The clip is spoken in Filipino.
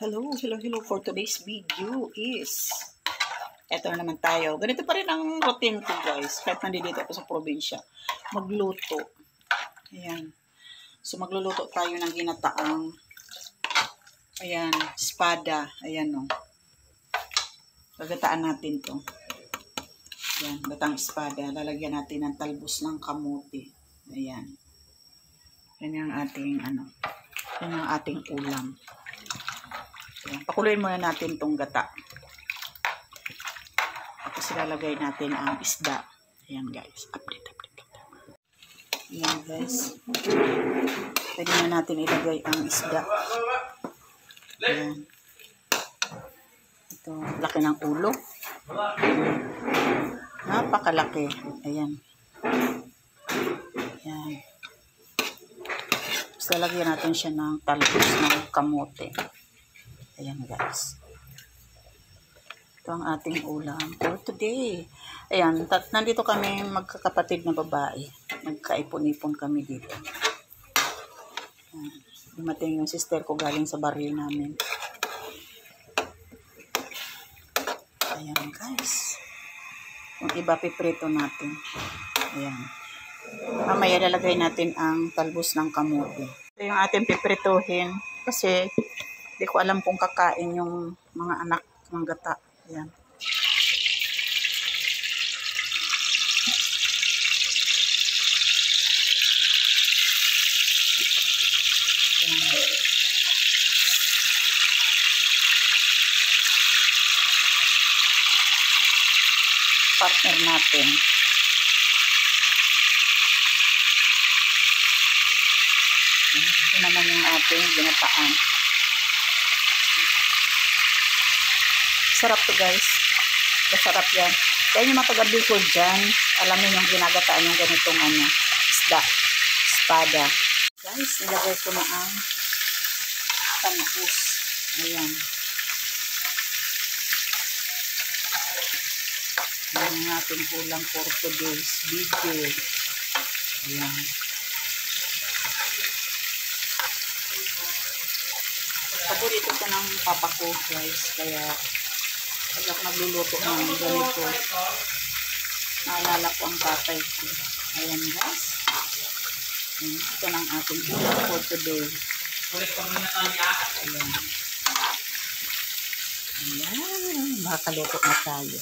Hello. For today's video is, eto na naman tayo. Ganito pa rin ang routine ko, guys. Kahit nandito ako sa probinsya. Magluto. Ayan. So, magluluto tayo ng ginataang, ayan, espada. Ayan, o. Gagataan natin to. Ayan, gatang espada. Lalagyan natin ng talbos ng kamote. Ayan. Yan yung ating, yan yung ating ulam. Ayan, pakuluin muna natin itong gata. Tapos ilalagay natin ang isda. Ayan, guys. Update. Ayan, guys. Pwede na natin ilagay ang isda. Ayan. Ito, laki ng ulo. Napakalaki. Ayan. Ayan. Tapos lalagyan natin siya ng talbos ng kamote. Ayan, guys. Ito ang ating ulam for today. Ayan, nandito kami magkakapatid na babae. Nagkaipon-ipon kami dito. Ayan. Dumating yung sister ko galing sa baryo namin. Ayan, guys. Yung iba piprito natin. Ayan. Mamaya lalagay natin ang talbos ng kamote. Ito yung ating piprituhin kasi hindi ko alam kung kakain yung mga anak ng gata. Ayan. Ayan. Partner natin. Ito naman yung ating ginataan. Sarap to, guys. Masarap yan. Kaya yung mga taga-Bicol dyan, alam mo yung ginagataan yung ganitong isda, espada. Guys, nilagay ko na ang talbos. Ayan. Ayan ang ating ulam for today's video. Ayan. Paborito ko ng papa ko, guys. Kaya pag ako nagluluto ng ganito, naalala ko ang tatay ko. Ayan, guys. Ayan, ito ng ating ulam for today. Ayan. Ayan. Makaluto na tayo.